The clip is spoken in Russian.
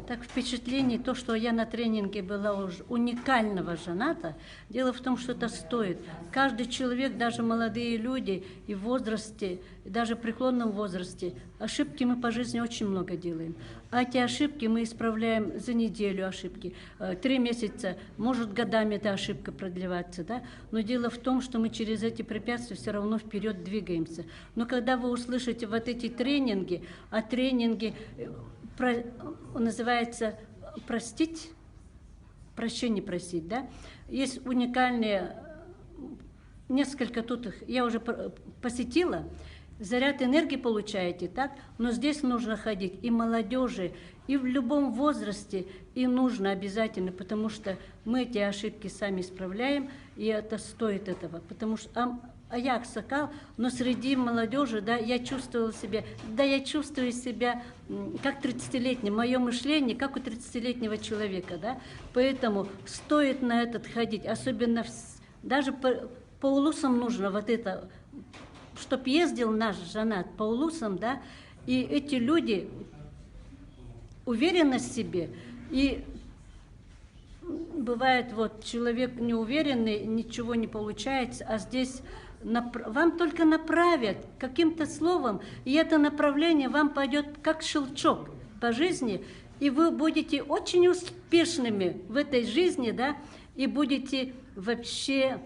Так впечатление, то, что я на тренинге была уже уникального жената, дело в том, что это стоит. Каждый человек, даже молодые люди и в возрасте, и даже в преклонном возрасте, ошибки мы по жизни очень много делаем. А эти ошибки мы исправляем за неделю ошибки, 3 месяца, может годами эта ошибка продлеваться, да? Но дело в том, что мы через эти препятствия все равно вперед двигаемся. Но когда вы услышите вот эти тренинги, а тренинги называется «Простить», «Прощение просить», да? Есть уникальные, несколько тут их, я уже посетила, заряд энергии получаете, так? Но здесь нужно ходить и молодежи, и в любом возрасте, и нужно обязательно, потому что мы эти ошибки сами исправляем, и это стоит этого, потому что я аксакал, но среди молодежи, да, я чувствовала себя, да, я чувствую себя как 30-летний, мое мышление, как у 30-летнего человека, да, поэтому стоит на этот ходить, особенно даже по улусам нужно вот это, чтоб ездил наш женат по улусам, да, и эти люди, уверенность в себе, и бывает, вот, человек неуверенный, ничего не получается, а здесь вам только направят каким-то словом, и это направление вам пойдет как щелчок по жизни, и вы будете очень успешными в этой жизни, да, и будете вообще